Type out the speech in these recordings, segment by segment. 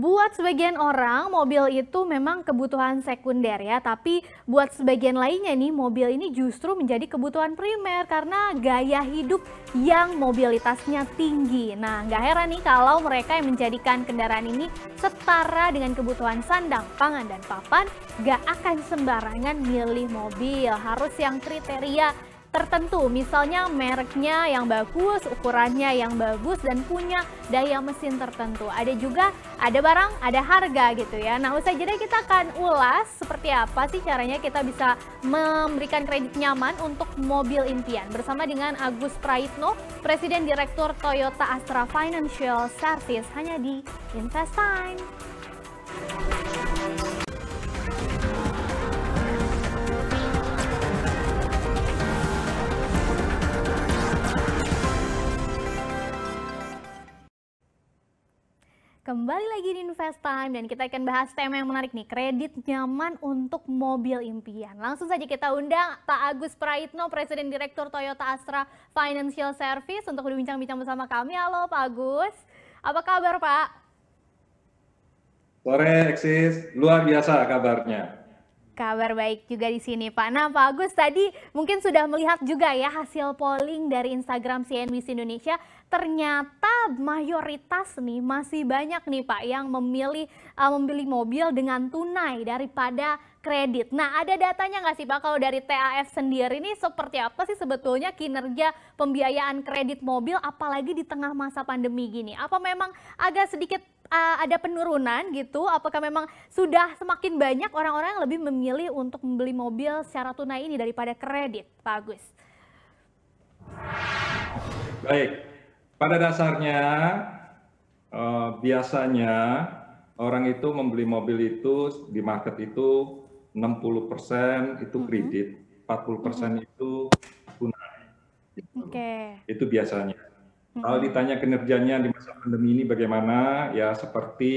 buat sebagian orang mobil itu memang kebutuhan sekunder ya, tapi buat sebagian lainnya nih mobil ini justru menjadi kebutuhan primer karena gaya hidup yang mobilitasnya tinggi. Nah, nggak heran nih kalau mereka yang menjadikan kendaraan ini setara dengan kebutuhan sandang, pangan, dan papan, nggak akan sembarangan milih mobil. Harus yang kriteria tertentu, misalnya mereknya yang bagus, ukurannya yang bagus, dan punya daya mesin tertentu. Ada barang, ada harga gitu ya. Nah, usai jeda kita akan ulas seperti apa sih caranya kita bisa memberikan kredit nyaman untuk mobil impian. Bersama dengan Agus Praitno, Presiden Direktur Toyota Astra Financial Service, hanya di Invest Time. Kembali lagi di Invest Time dan kita akan bahas tema yang menarik nih, kredit nyaman untuk mobil impian. Langsung saja kita undang Pak Agus Praitno, Presiden Direktur Toyota Astra Financial Service untuk berbincang-bincang bersama kami. Halo Pak Agus, apa kabar Pak? Sore Eksis, luar biasa kabarnya. Kabar baik juga di sini Pak. Nah Pak Agus tadi mungkin sudah melihat juga ya hasil polling dari Instagram CNBC Indonesia. Ternyata mayoritas nih masih banyak nih Pak yang membeli mobil dengan tunai daripada kredit. Nah ada datanya nggak sih Pak kalau dari TAF sendiri ini seperti apa sih sebetulnya kinerja pembiayaan kredit mobil apalagi di tengah masa pandemi gini? Apa memang agak sedikit ada penurunan gitu? Apakah memang sudah semakin banyak orang-orang yang lebih memilih untuk membeli mobil secara tunai ini daripada kredit, Pak Agus? Baik, pada dasarnya biasanya orang itu membeli mobil itu di market itu 60% itu kredit, 40% itu tunai. Itu biasanya. Kalau ditanya kinerjanya di masa pandemi ini bagaimana, ya seperti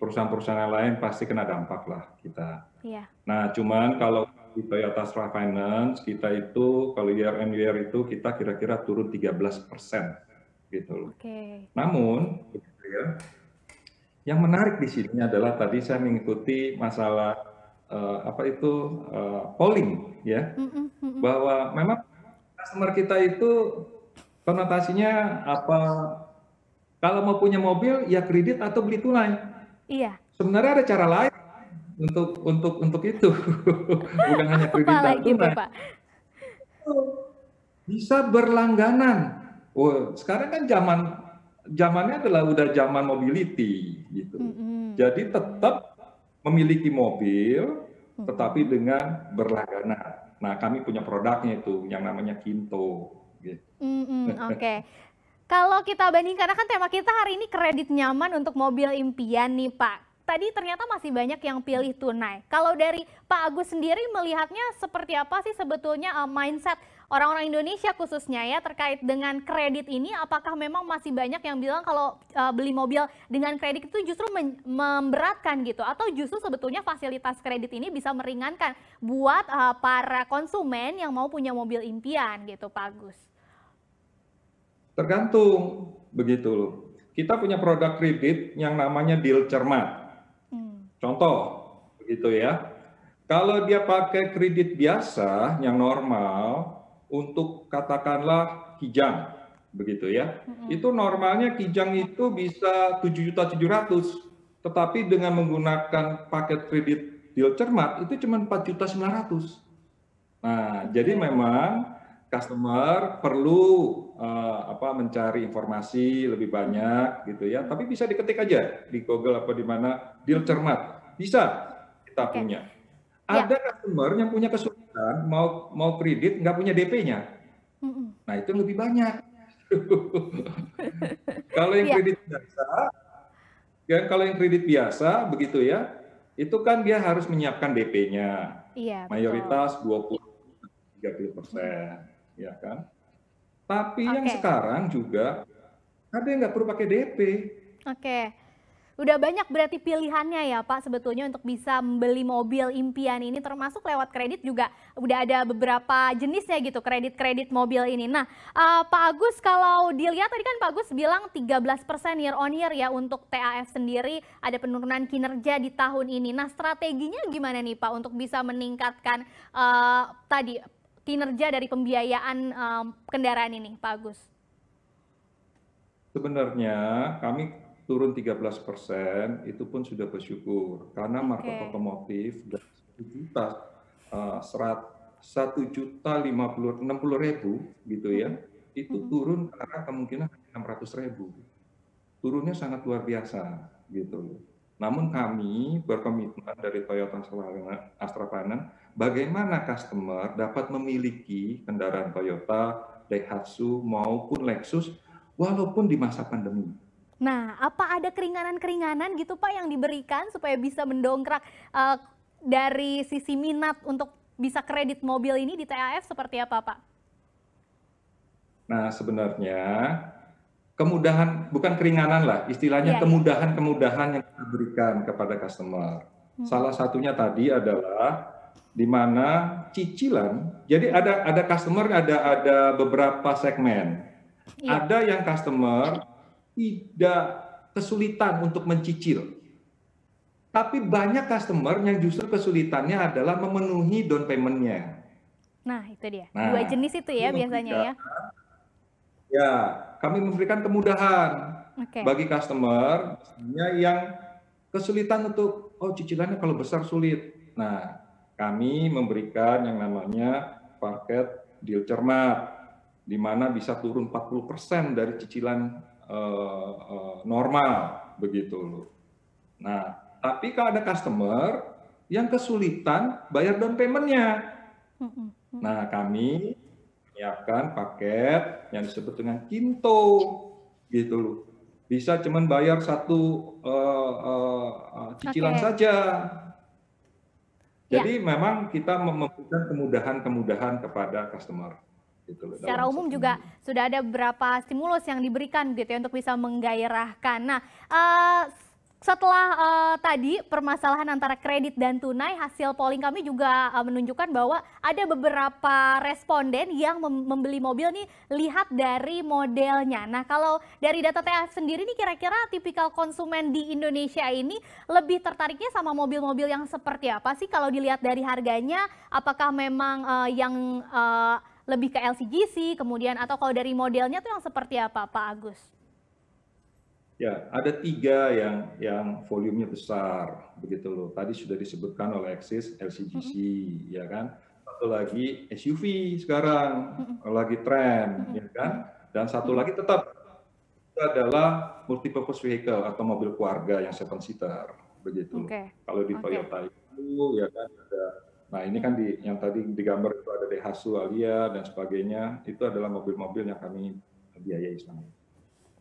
perusahaan-perusahaan yang lain pasti kena dampak lah kita. Nah, cuman kalau di Toyota Astra Finance, kita itu kalau year on year itu kita kira-kira turun 13% gitu loh. Namun, yang menarik di sini adalah tadi saya mengikuti masalah polling ya, bahwa memang customer kita itu konotasinya apa? Kalau mau punya mobil ya kredit atau beli tunai. Iya. Sebenarnya ada cara lain untuk itu, bukan hanya kredit dan tunai. Bisa berlangganan. Sekarang kan zamannya adalah udah zaman mobility gitu. Jadi tetap memiliki mobil, tetapi dengan berlangganan. Nah, kami punya produknya itu yang namanya Kinto. Oke. Kalau kita bandingkan, karena kan tema kita hari ini kredit nyaman untuk mobil impian nih Pak. Tadi ternyata masih banyak yang pilih tunai. Kalau dari Pak Agus sendiri melihatnya seperti apa sih sebetulnya mindset orang-orang Indonesia khususnya ya terkait dengan kredit ini? Apakah memang masih banyak yang bilang kalau beli mobil dengan kredit itu justru memberatkan gitu? Atau justru sebetulnya fasilitas kredit ini bisa meringankan buat para konsumen yang mau punya mobil impian gitu Pak Agus? Tergantung begitu loh. Kita punya produk kredit yang namanya deal cermat. Contoh begitu ya. Kalau dia pakai kredit biasa yang normal untuk katakanlah Kijang begitu ya. Itu normalnya Kijang itu bisa 7.700.000. Tetapi dengan menggunakan paket kredit deal cermat itu cuma 4.900.000. Nah, jadi memang customer perlu mencari informasi lebih banyak gitu ya, tapi bisa diketik aja di Google apa di mana deal cermat bisa kita punya. Ada customer yang punya kesulitan mau kredit nggak punya DP-nya, nah itu lebih banyak. Kalau yang kredit biasa, begitu ya, itu kan dia harus menyiapkan DP-nya, mayoritas 20-30%. Ya kan? Tapi yang sekarang juga ada yang nggak perlu pakai DP. Udah banyak berarti pilihannya ya Pak sebetulnya untuk bisa membeli mobil impian ini, termasuk lewat kredit juga udah ada beberapa jenisnya gitu kredit-kredit mobil ini. Nah, Pak Agus kalau dilihat tadi kan Pak Agus bilang 13% year on year ya untuk TAF sendiri ada penurunan kinerja di tahun ini. Nah, strateginya gimana nih Pak untuk bisa meningkatkan tadi kinerja dari pembiayaan kendaraan ini Pak Agus? Sebenarnya kami turun 13% itu pun sudah bersyukur karena market otomotif dari 1.160.000 gitu ya, itu turun karena kemungkinan 600.000. Turunnya sangat luar biasa gitu. Namun kami berkomitmen dari Toyota Astra Finance bagaimana customer dapat memiliki kendaraan Toyota, Daihatsu maupun Lexus walaupun di masa pandemi. Nah, apa ada keringanan-keringanan gitu Pak yang diberikan supaya bisa mendongkrak dari sisi minat untuk bisa kredit mobil ini di TAF seperti apa Pak? Nah, sebenarnya kemudahan, bukan keringanan lah, istilahnya kemudahan-kemudahan yang kita berikan kepada customer. Salah satunya tadi adalah di mana cicilan, jadi ada customer, ada beberapa segmen. Ada yang customer tidak kesulitan untuk mencicil. Tapi banyak customer yang justru kesulitannya adalah memenuhi down payment-nya. Nah, itu dia. Dua jenis itu ya biasanya ya. Ya, kami memberikan kemudahan bagi customer yang kesulitan untuk, cicilannya kalau besar sulit. Nah, kami memberikan yang namanya paket deal cermat, di mana bisa turun 40% dari cicilan normal, begitu. Nah, tapi kalau ada customer yang kesulitan bayar down payment-nya, nah kami menyiapkan paket yang disebut dengan Kinto, gitu loh. Bisa cuman bayar satu cicilan saja. Jadi memang kita memberikan kemudahan-kemudahan kepada customer. Gitu loh, secara umum juga sudah ada beberapa stimulus yang diberikan gitu ya untuk bisa menggairahkan. Nah, setelah tadi permasalahan antara kredit dan tunai, hasil polling kami juga menunjukkan bahwa ada beberapa responden yang membeli mobil nih lihat dari modelnya. Nah, kalau dari data TAF sendiri nih kira-kira tipikal konsumen di Indonesia ini lebih tertariknya sama mobil-mobil yang seperti apa sih kalau dilihat dari harganya? Apakah memang yang lebih ke LCGC, kemudian atau kalau dari modelnya tuh yang seperti apa, Pak Agus? Ya, ada 3 yang volumenya besar, begitu loh. Tadi sudah disebutkan oleh Axis, LCGC, ya kan. Satu lagi SUV sekarang lagi tren, ya kan. Dan satu lagi tetap itu adalah multipurpose vehicle atau mobil keluarga yang 7-seater, begitu. Kalau di Toyota itu, ya kan ada. Nah, ini kan yang tadi digambar itu ada Daihatsu, Alia, dan sebagainya. Itu adalah mobil-mobil yang kami biayai selama ini.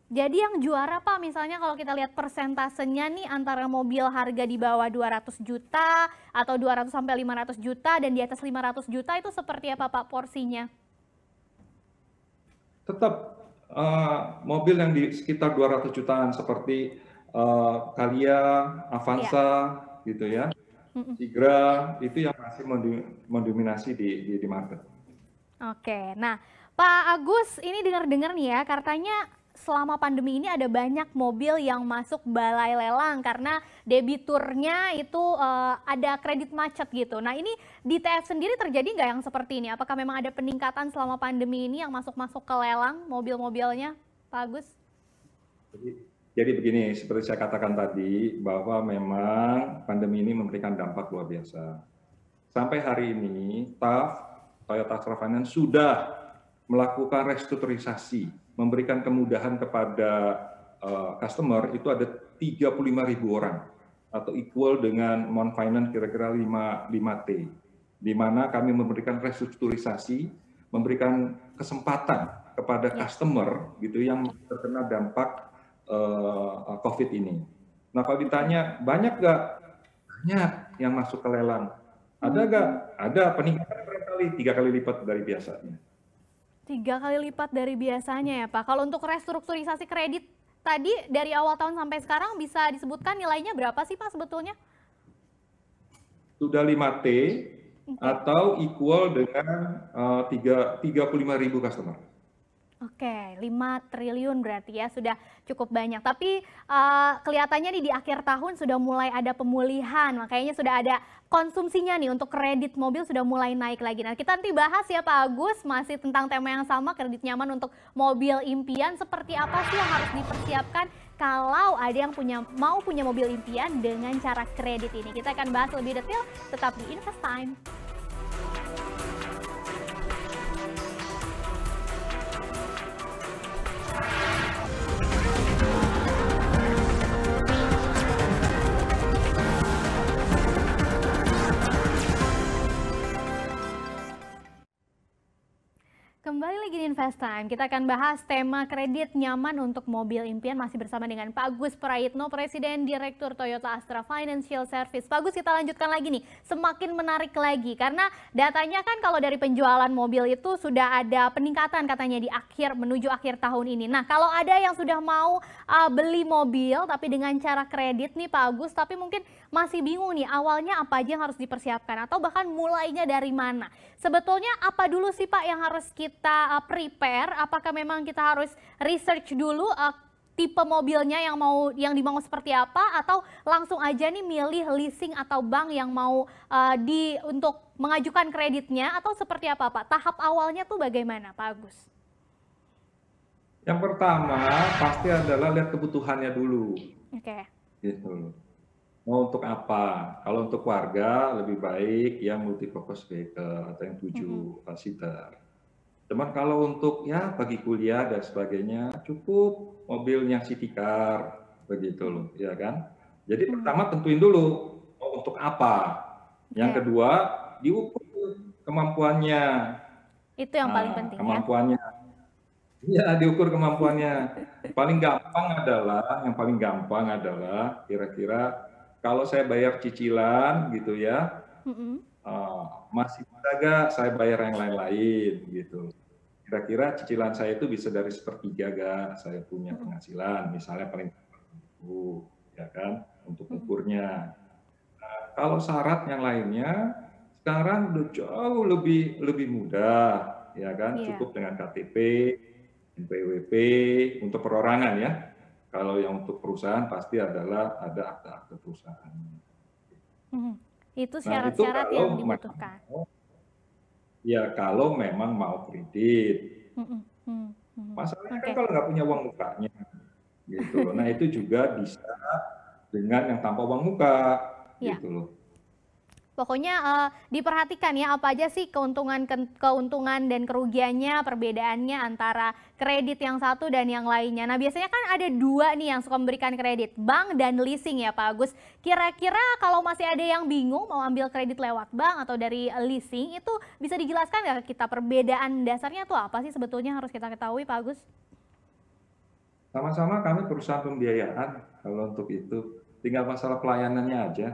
Jadi yang juara Pak, misalnya kalau kita lihat persentasenya nih antara mobil harga di bawah 200 juta atau 200 sampai 500 juta dan di atas 500 juta itu seperti apa Pak porsinya? Tetap mobil yang di sekitar 200 jutaan seperti Calia, Avanza, gitu ya. Tigra itu yang masih mendominasi di market. Oke, nah Pak Agus ini dengar-dengar nih ya, katanya selama pandemi ini ada banyak mobil yang masuk balai lelang karena debiturnya itu ada kredit macet gitu. Nah ini di TF sendiri terjadi nggak yang seperti ini? Apakah memang ada peningkatan selama pandemi ini yang masuk-masuk ke lelang mobil-mobilnya, Pak Agus? Jadi begini, seperti saya katakan tadi, bahwa memang pandemi ini memberikan dampak luar biasa. Sampai hari ini, TAF, Toyota Astra Finance, sudah melakukan restrukturisasi, memberikan kemudahan kepada customer, itu ada 35.000 orang, atau equal dengan non-finance kira-kira 5T, di mana kami memberikan restrukturisasi, memberikan kesempatan kepada customer gitu yang terkena dampak COVID ini. Nah, kalau ditanya banyak nggak? Banyak yang masuk ke lelang. Ada nggak? Ada, peningkatan berkali, 3 kali lipat dari biasanya. 3 kali lipat dari biasanya ya Pak. Kalau untuk restrukturisasi kredit tadi dari awal tahun sampai sekarang bisa disebutkan nilainya berapa sih Pak sebetulnya? Sudah 5T atau equal dengan 35.000 customer. Oke, 5 triliun berarti ya, sudah cukup banyak. Tapi kelihatannya nih di akhir tahun sudah mulai ada pemulihan, makanya sudah ada konsumsinya nih untuk kredit mobil sudah mulai naik lagi. Nah, kita nanti bahas ya Pak Agus, masih tentang tema yang sama, kredit nyaman untuk mobil impian. Seperti apa sih yang harus dipersiapkan kalau ada yang mau punya mobil impian dengan cara kredit ini? Kita akan bahas lebih detail, tetap di Invest Time. Kembali lagi di Invest Time, kita akan bahas tema kredit nyaman untuk mobil impian masih bersama dengan Pak Agus Prayitno, Presiden Direktur Toyota Astra Financial Service. Pak Agus, kita lanjutkan lagi nih, semakin menarik lagi karena datanya kan kalau dari penjualan mobil itu sudah ada peningkatan katanya di menuju akhir tahun ini. Nah, kalau ada yang sudah mau beli mobil tapi dengan cara kredit nih Pak Agus, tapi mungkin masih bingung nih awalnya apa aja yang harus dipersiapkan atau bahkan mulainya dari mana. Sebetulnya apa dulu sih Pak yang harus kita prepare? Apakah memang kita harus research dulu tipe mobilnya yang dimau seperti apa, atau langsung aja nih milih leasing atau bank yang mau untuk mengajukan kreditnya, atau seperti apa Pak? Tahap awalnya tuh bagaimana Pak Agus? Yang pertama pasti adalah lihat kebutuhannya dulu. Oke. Gitu. Mau untuk apa? Kalau untuk warga lebih baik yang multi-purpose vehicle atau yang 7 seater. Cuman kalau untuk ya bagi kuliah dan sebagainya cukup mobilnya city car begitu loh, ya kan? Jadi pertama tentuin dulu mau untuk apa. Yang kedua diukur kemampuannya. Itu yang paling penting kemampuannya. Ya, diukur kemampuannya. Yang paling gampang adalah kira-kira kalau saya bayar cicilan gitu ya, masih bisa gak saya bayar yang lain-lain gitu. Kira-kira cicilan saya itu bisa dari 1/3 gak saya punya penghasilan, misalnya paling itu, ya kan, untuk ukurnya. Nah, kalau syarat yang lainnya sekarang udah jauh lebih mudah, ya kan, cukup dengan KTP, NPWP untuk perorangan ya. Kalau yang untuk perusahaan pasti adalah ada akta-akta perusahaan. Itu syarat-syarat yang dibutuhkan. Ya kalau memang mau kredit. Masalahnya kan kalau nggak punya uang mukanya, gitu. Nah itu juga bisa dengan yang tanpa uang muka, gitu loh. Pokoknya diperhatikan ya apa aja sih keuntungan dan kerugiannya, perbedaannya antara kredit yang satu dan yang lainnya. Nah biasanya kan ada dua nih yang suka memberikan kredit, bank dan leasing ya Pak Agus. Kira-kira kalau masih ada yang bingung mau ambil kredit lewat bank atau dari leasing, itu bisa dijelaskan nggak ke kita perbedaan dasarnya tuh apa sih sebetulnya harus kita ketahui Pak Agus? Sama-sama kami perusahaan pembiayaan kalau untuk itu. Tinggal masalah pelayanannya aja.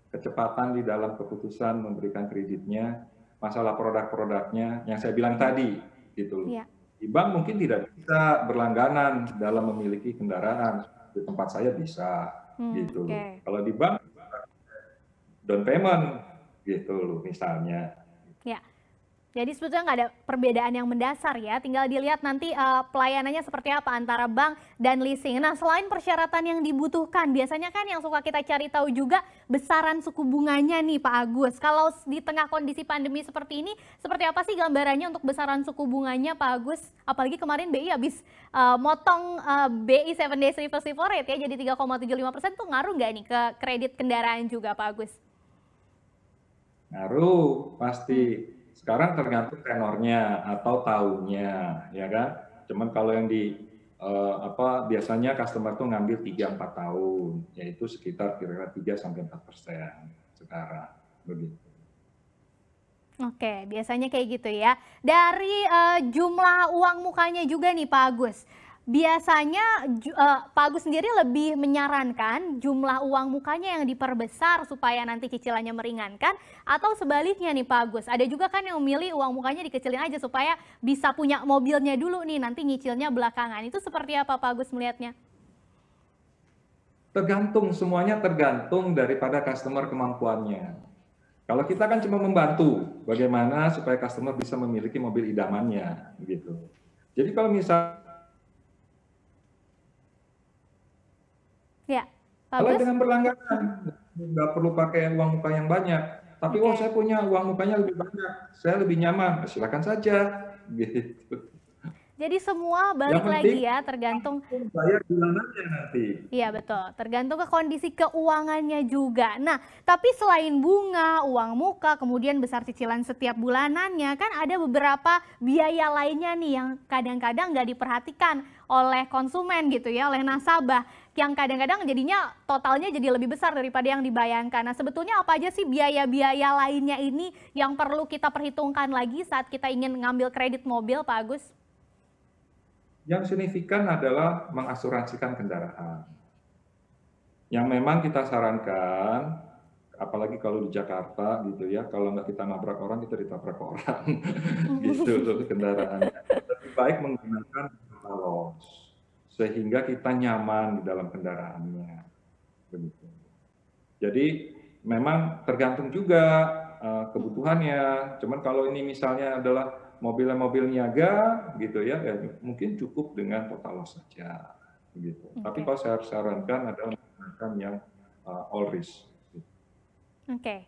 Kecepatan di dalam keputusan memberikan kreditnya, masalah produk-produknya yang saya bilang tadi gitu. Di bank mungkin tidak bisa berlangganan dalam memiliki kendaraan, di tempat saya bisa gitu. Kalau di bank down payment gitu loh misalnya. Ya. Jadi sebetulnya nggak ada perbedaan yang mendasar ya, tinggal dilihat nanti pelayanannya seperti apa antara bank dan leasing. Nah selain persyaratan yang dibutuhkan, biasanya kan yang suka kita cari tahu juga besaran suku bunganya nih Pak Agus. Kalau di tengah kondisi pandemi seperti ini, seperti apa sih gambarannya untuk besaran suku bunganya Pak Agus? Apalagi kemarin BI habis motong BI 7 days repo rate ya, jadi 3,75% tuh ngaruh nggak nih ke kredit kendaraan juga Pak Agus? Ngaruh, pasti. Sekarang tergantung tenornya atau tahunnya, ya kan. Cuman kalau yang biasanya customer tuh ngambil 3-4 tahun, yaitu sekitar kira-kira 3-4% sekarang, begitu. Oke, biasanya kayak gitu ya. Dari jumlah uang mukanya juga nih Pak Agus. Biasanya Pak Agus sendiri lebih menyarankan jumlah uang mukanya yang diperbesar supaya nanti cicilannya meringankan, atau sebaliknya nih Pak Agus? Ada juga kan yang memilih uang mukanya dikecilin aja supaya bisa punya mobilnya dulu nih, nanti nyicilnya belakangan. Itu seperti apa Pak Agus melihatnya? Tergantung, semuanya tergantung daripada customer kemampuannya. Kalau kita kan cuma membantu bagaimana supaya customer bisa memiliki mobil idamannya, gitu. Jadi kalau Ya, kalau bagus. dengan berlangganan, nggak perlu pakai uang muka yang banyak. Tapi oh saya punya uang mukanya lebih banyak, saya lebih nyaman, silakan saja. Gitu. Jadi semua Yang balik penting lagi ya, tergantung. bayar bulanannya nanti. Iya betul, tergantung ke kondisi keuangannya juga. Nah, tapi selain bunga, uang muka, kemudian besar cicilan setiap bulanannya, kan ada beberapa biaya lainnya nih yang kadang-kadang nggak diperhatikan oleh konsumen gitu ya, oleh nasabah. Yang kadang-kadang jadinya totalnya jadi lebih besar daripada yang dibayangkan. Nah, sebetulnya apa aja sih biaya-biaya lainnya ini yang perlu kita perhitungkan lagi saat kita ingin ngambil kredit mobil, Pak Agus? Yang signifikan adalah mengasuransikan kendaraan. Yang memang kita sarankan, apalagi kalau di Jakarta gitu ya, kalau nggak kita nabrak orang, kita ditabrak orang. Gitu loh kendaraannya. Lebih baik menggunakan loss, sehingga kita nyaman di dalam kendaraannya. Begitu. Jadi memang tergantung juga kebutuhannya. Cuman kalau ini misalnya adalah mobil niaga gitu ya, mungkin cukup dengan total loss saja. Gitu. Tapi kalau saya sarankan adalah menggunakan yang all risk. Oke.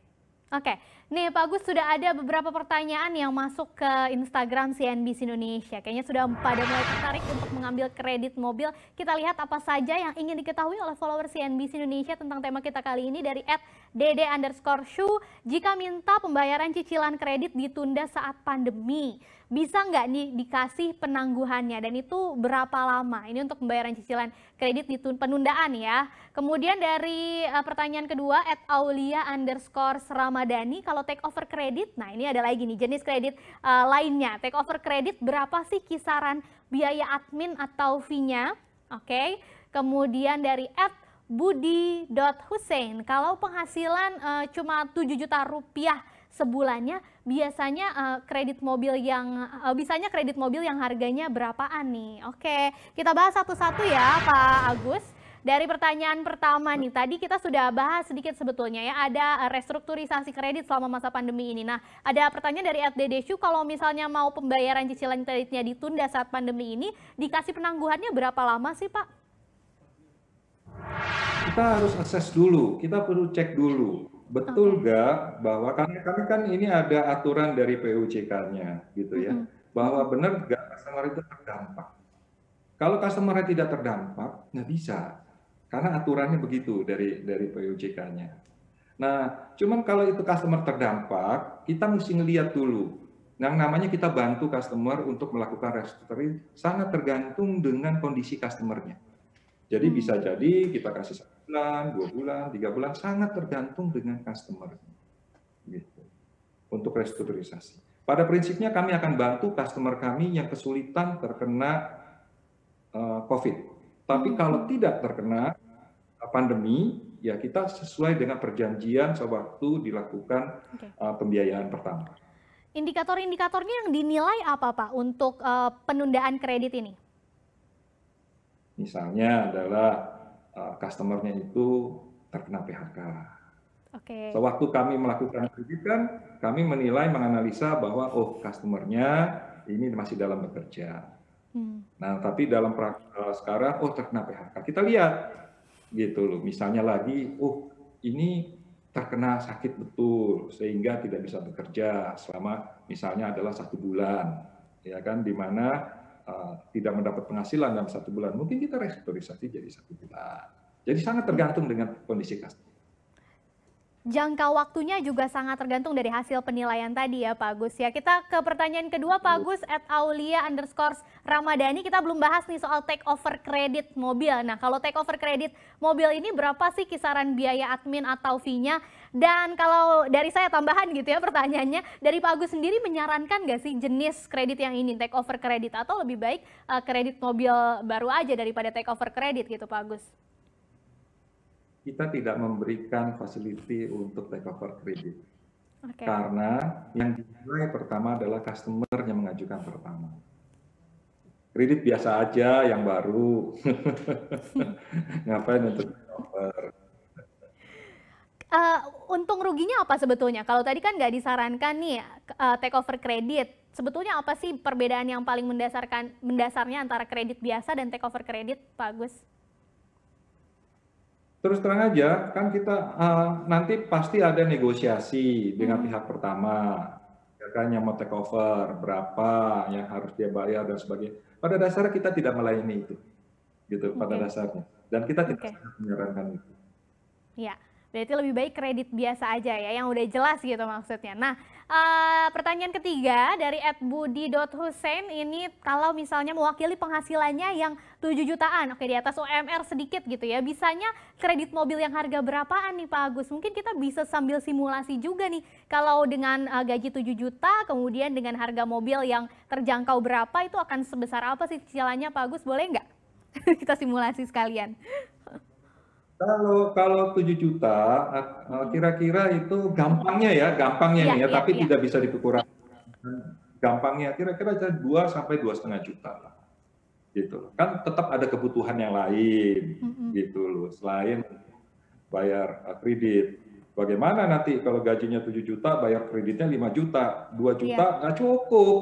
Nih Pak Agus, sudah ada beberapa pertanyaan yang masuk ke Instagram CNBC Indonesia. Kayaknya sudah pada mulai tertarik untuk mengambil kredit mobil. Kita lihat apa saja yang ingin diketahui oleh follower CNBC Indonesia tentang tema kita kali ini dari @dd_shu. Jika minta pembayaran cicilan kredit ditunda saat pandemi, bisa nggak nih dikasih penangguhannya? Dan itu berapa lama? Ini untuk pembayaran cicilan kredit penundaan ya. Kemudian dari pertanyaan kedua, @aulia_ramadhani, kalau take over kredit, nah ini ada lagi nih jenis kredit lainnya. Take over kredit berapa sih kisaran biaya admin atau fee-nya? Oke. Kemudian dari @budi.hussein, kalau penghasilan cuma 7 juta rupiah sebulannya, biasanya kredit mobil yang harganya berapaan nih? Oke, kita bahas satu-satu ya Pak Agus. Dari pertanyaan pertama nih, tadi kita sudah bahas sedikit sebetulnya ya, ada restrukturisasi kredit selama masa pandemi ini. Nah, ada pertanyaan dari @ddeshu, kalau misalnya mau pembayaran cicilan kreditnya ditunda saat pandemi ini, dikasih penangguhannya berapa lama sih Pak? Kita harus akses dulu, kita perlu cek dulu. Betul nggak bahwa kami kan ini ada aturan dari PUJK-nya gitu ya, bahwa benar nggak customer itu terdampak. Kalau customer tidak terdampak, nggak bisa. Karena aturannya begitu dari PUJK-nya. Nah, cuman kalau itu customer terdampak, kita mesti ngeliat dulu. Yang namanya kita bantu customer untuk melakukan restructuring sangat tergantung dengan kondisi customer-nya. Jadi bisa jadi kita kasih 1 bulan, 2 bulan, 3 bulan, sangat tergantung dengan customer. Gitu. Untuk restrukturisasi. Pada prinsipnya kami akan bantu customer kami yang kesulitan terkena COVID. Tapi kalau tidak terkena pandemi, ya kita sesuai dengan perjanjian sewaktu dilakukan pembiayaan pertama. Indikator-indikatornya yang dinilai apa Pak untuk penundaan kredit ini? Misalnya adalah customer-nya itu terkena PHK. Sewaktu kami melakukan kreditan, kami menganalisa bahwa customer-nya ini masih dalam bekerja. Nah, tapi dalam sekarang terkena PHK. Kita lihat gitu loh. Misalnya lagi, ini terkena sakit betul sehingga tidak bisa bekerja selama misalnya adalah 1 bulan, ya kan, di mana tidak mendapat penghasilan dalam 1 bulan. Mungkin kita restrukturisasi jadi 1 bulan. Jadi sangat tergantung dengan kondisi customer. Jangka waktunya juga sangat tergantung dari hasil penilaian tadi ya Pak Agus ya. Kita ke pertanyaan kedua Pak Agus, @aulia_ramadhani. Kita belum bahas nih soal take over kredit mobil. Nah, kalau take over kredit mobil ini berapa sih kisaran biaya admin atau fee-nya? Dan kalau dari saya tambahan gitu ya pertanyaannya, dari Pak Agus sendiri menyarankan nggak sih jenis kredit yang ini take over kredit, atau lebih baik kredit mobil baru aja daripada take over kredit gitu Pak Agus? Kita tidak memberikan fasiliti untuk take over kredit. Karena yang dinilai pertama adalah customer yang mengajukan pertama. Kredit biasa aja yang baru. Ngapain untuk Eh, untung ruginya apa sebetulnya? Kalau tadi kan nggak disarankan nih take over kredit. Sebetulnya apa sih perbedaan yang paling mendasarnya antara kredit biasa dan take over kredit, Pak Agus? Terus terang aja, kan kita nanti pasti ada negosiasi dengan Hmm, pihak pertama, ya kan yang mau take over, berapa yang harus dia bayar dan sebagainya. Pada dasarnya kita tidak melayani itu, gitu pada oke, dasarnya. Dan kita tidak oke. sangat menyarankan itu. Ya, berarti lebih baik kredit biasa aja ya, yang udah jelas gitu maksudnya. Nah, pertanyaan ketiga dari @budi.hussein ini kalau misalnya mewakili penghasilannya yang 7 jutaan, oke di atas UMR sedikit gitu ya, bisanya kredit mobil yang harga berapaan nih Pak Agus? Mungkin kita bisa sambil simulasi juga nih, kalau dengan gaji 7 juta, kemudian dengan harga mobil yang terjangkau berapa, itu akan sebesar apa sih cicilannya Pak Agus? Boleh nggak? Kita simulasi sekalian. Kalau 7 juta, kira-kira itu gampangnya Iya, nih ya, iya, tapi iya. tidak bisa dipukul. Gampangnya kira-kira 2 sampai 2,5 juta lah. Gitu. Kan tetap ada kebutuhan yang lain Mm-mm. gitu loh, selain bayar kredit. Bagaimana nanti kalau gajinya 7 juta, bayar kreditnya 5 juta, 2 Iya, juta nggak cukup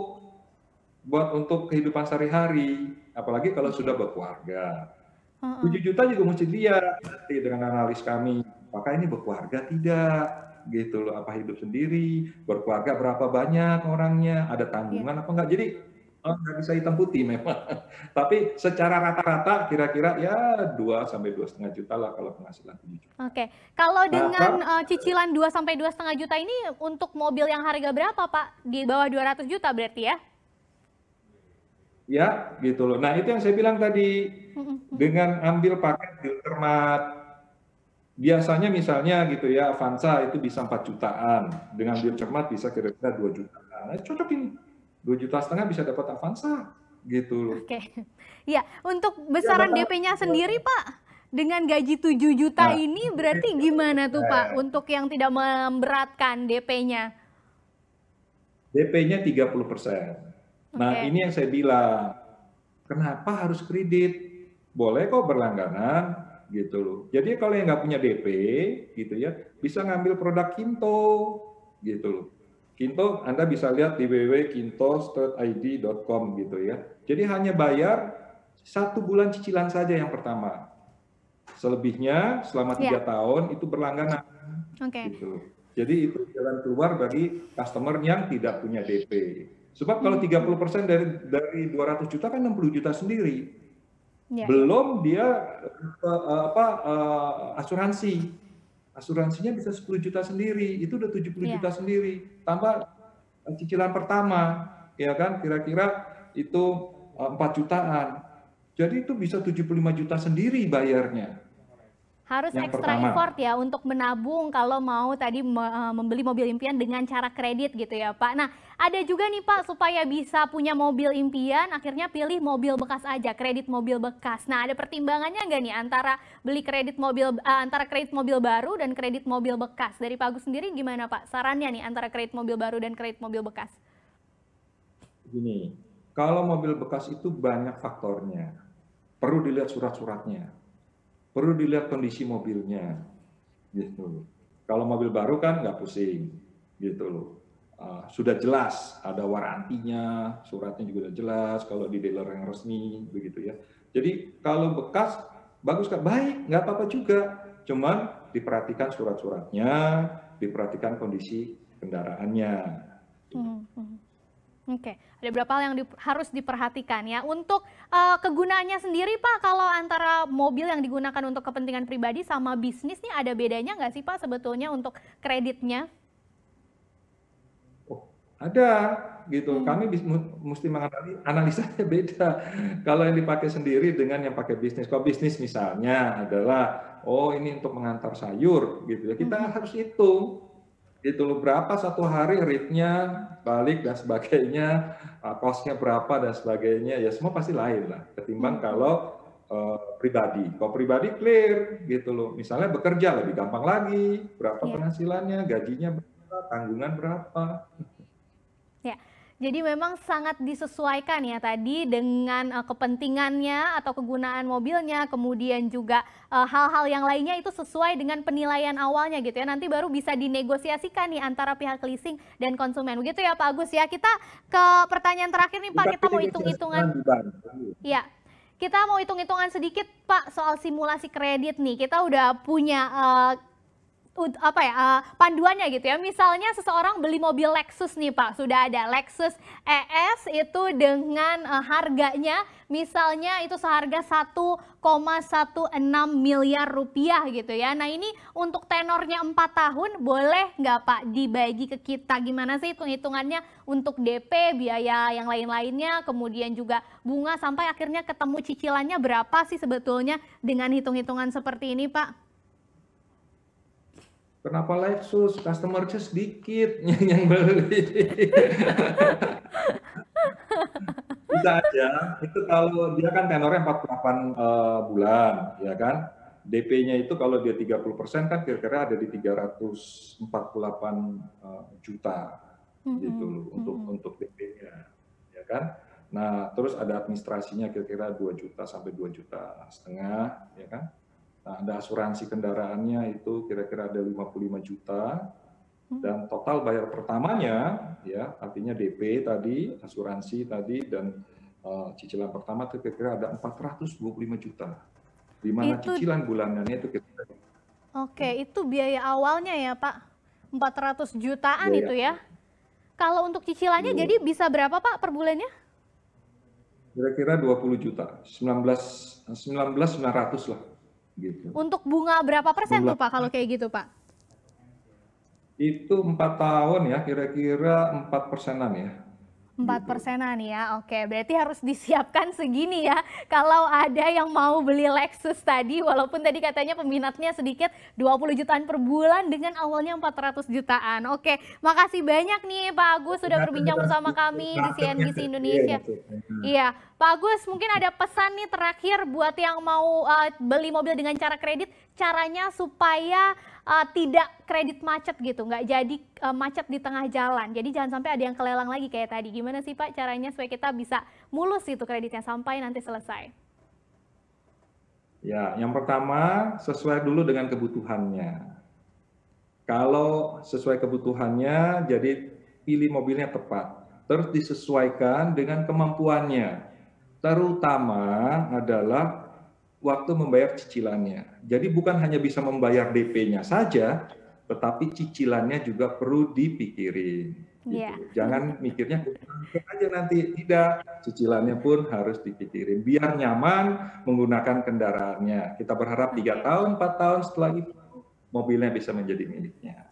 buat untuk kehidupan sehari-hari, apalagi kalau sudah oke. berkeluarga. Heeh. 7 juta juga mesti lihat nanti dengan analis kami, apakah ini berkeluarga tidak, gitu loh, apa hidup sendiri, berkeluarga berapa banyak orangnya, ada Iya. tanggungan apa enggak. Jadi nggak bisa hitam putih memang. Tapi secara rata-rata kira-kira ya 2 sampai 2,5 juta lah kalau penghasilan 7 juta. Oke. Kalau Nah, dengan cicilan 2 sampai 2,5 juta ini untuk mobil yang harga berapa, Pak? Di bawah 200 juta berarti ya? ya gitu loh. Nah, itu yang saya bilang tadi, Mhm, mhm. dengan ambil paket deal termat, biasanya misalnya gitu ya, Avanza itu bisa 4 jutaan, dengan deal cermat bisa kira-kira 2 jutaan. Nah, cocok ini. 2,5 juta bisa dapat Avanza, gitu loh. Oke. Iya, untuk Ya, besaran datang. DP-nya sendiri, Pak, dengan gaji 7 juta Nah, ini berarti gimana tuh, Pak, untuk yang tidak memberatkan DP-nya? DP-nya 30%. Nah, Oke. ini yang saya bilang, kenapa harus kredit? Boleh kok berlangganan, gitu loh. Jadi kalau yang nggak punya DP, gitu ya, bisa ngambil produk Kinto, gitu loh. Kinto Anda bisa lihat di www.kinto.id.com gitu ya. Jadi hanya bayar 1 bulan cicilan saja yang pertama. Selebihnya selama Iya, 3 tahun itu berlangganan, oke. gitu. Jadi itu jalan keluar bagi customer yang tidak punya DP. Sebab kalau Mhm, mhm. 30% dari 200 juta kan 60 juta sendiri. Iya, iya. Belum dia asuransi. Asuransinya bisa 10 juta sendiri, itu udah 70 Iya. juta sendiri. Tambah cicilan pertama, ya kan kira-kira itu 4 jutaan. Jadi itu bisa 75 juta sendiri bayarnya Harus yang ekstra pertama. effort ya untuk menabung kalau mau tadi membeli mobil impian dengan cara kredit gitu ya Pak. Nah, ada juga nih Pak supaya bisa punya mobil impian akhirnya pilih mobil bekas aja, kredit mobil bekas. Nah, ada pertimbangannya nggak nih antara beli kredit mobil antara kredit mobil baru dan kredit mobil bekas? Dari Pak Agus sendiri gimana Pak? Sarannya nih antara kredit mobil baru dan kredit mobil bekas? Gini, kalau mobil bekas itu banyak faktornya. Perlu dilihat surat-suratnya, perlu dilihat kondisi mobilnya, gitu. Kalau mobil baru kan nggak pusing, gitu loh. Sudah jelas, ada warantinya, suratnya juga udah jelas, kalau di dealer yang resmi, begitu ya. Jadi kalau bekas, bagus kan? Baik, nggak apa-apa juga. Cuman diperhatikan surat-suratnya, diperhatikan kondisi kendaraannya. Mhm, mhm. Oke, ada beberapa hal yang harus diperhatikan ya. Untuk kegunaannya sendiri Pak, kalau antara mobil yang digunakan untuk kepentingan pribadi sama bisnis nih ada bedanya nggak sih Pak sebetulnya untuk kreditnya? Oh, ada gitu. Hmm, Kami mesti analisanya beda. Kalau yang dipakai sendiri dengan yang pakai bisnis. Kalau bisnis misalnya adalah, oh ini untuk mengantar sayur gitu ya. Kita mhm. harus hitung gitu loh, berapa satu hari rate-nya, balik dan sebagainya, cost-nya berapa dan sebagainya. Ya semua pasti lain lah ketimbang Mhm, mhm. kalau pribadi. Kalau pribadi clear gitu loh. Misalnya bekerja lebih gampang lagi, berapa Iya. penghasilannya, gajinya berapa, tanggungan berapa. Ya, Jadi memang sangat disesuaikan ya tadi dengan kepentingannya atau kegunaan mobilnya, kemudian juga hal-hal yang lainnya itu sesuai dengan penilaian awalnya gitu ya. Nanti baru bisa dinegosiasikan nih antara pihak leasing dan konsumen. Begitu ya Pak Agus ya. Kita ke pertanyaan terakhir nih Pak, kita mau hitung-hitungan. Ya, kita mau hitung-hitungan sedikit Pak soal simulasi kredit nih. Kita udah punya panduannya gitu ya. Misalnya seseorang beli mobil Lexus nih Pak, sudah ada Lexus ES itu dengan harganya misalnya itu seharga 1,16 miliar rupiah gitu ya. Nah ini untuk tenornya 4 tahun boleh nggak Pak dibagi ke kita? Gimana sih hitung-hitungannya untuk DP, biaya yang lain-lainnya, kemudian juga bunga sampai akhirnya ketemu cicilannya berapa sih sebetulnya dengan hitung-hitungan seperti ini Pak? Kenapa Lexus? Customer-nya sedikit yang beli. Bisa aja. Itu kalau dia kan tenornya 48 bulan, ya kan? DP-nya itu kalau dia 30% kan kira-kira ada di 348 juta gitu loh untuk DP-nya, ya kan? Nah, terus ada administrasinya kira-kira 2 juta sampai 2 juta setengah, ya kan? Nah, ada asuransi kendaraannya itu kira-kira ada 55 juta dan total bayar pertamanya ya artinya DP tadi, asuransi tadi dan cicilan pertama itu kira-kira ada 425 juta. Di mana cicilan bulanannya itu kira-kira. Oke, itu biaya awalnya ya, Pak. 400 jutaan biaya. Itu ya. Kalau untuk cicilannya jadi bisa berapa, Pak, per bulannya? Kira-kira 20 juta. 19.900 lah. Gitu. Untuk bunga berapa persen tuh Pak kalau kayak gitu Pak? Itu 4 tahun ya, kira-kira 4%-an ya. 4%-an ya, oke. Berarti harus disiapkan segini ya. Kalau ada yang mau beli Lexus tadi, walaupun tadi katanya peminatnya sedikit, 20 jutaan per bulan dengan awalnya 400 jutaan. Oke, makasih banyak nih Pak Agus sudah berbincang bersama kami di CNBC Indonesia. Iya, Pak Agus mungkin ada pesan nih terakhir buat yang mau beli mobil dengan cara kredit, caranya supaya tidak kredit macet gitu, nggak jadi macet di tengah jalan. Jadi jangan sampai ada yang kelelang lagi kayak tadi. Gimana sih Pak caranya supaya kita bisa mulus itu kreditnya sampai nanti selesai? Ya, yang pertama sesuai dulu dengan kebutuhannya. Kalau sesuai kebutuhannya, jadi pilih mobilnya tepat. Terus disesuaikan dengan kemampuannya. Terutama adalah waktu membayar cicilannya. Jadi bukan hanya bisa membayar DP-nya saja, tetapi cicilannya juga perlu dipikirin. Gitu. Jangan mikirnya aja nanti, tidak. Cicilannya pun harus dipikirin. Biar nyaman menggunakan kendaraannya. Kita berharap 3 tahun, 4 tahun setelah itu mobilnya bisa menjadi miliknya.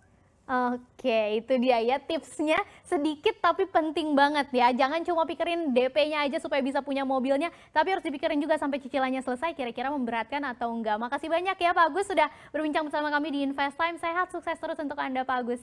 Oke, itu dia ya tipsnya, sedikit tapi penting banget ya. Jangan cuma pikirin DP-nya aja supaya bisa punya mobilnya, tapi harus dipikirin juga sampai cicilannya selesai, kira-kira memberatkan atau enggak. Makasih banyak ya Pak Agus sudah berbincang bersama kami di Invest Time. Sehat, sukses terus untuk Anda Pak Agus.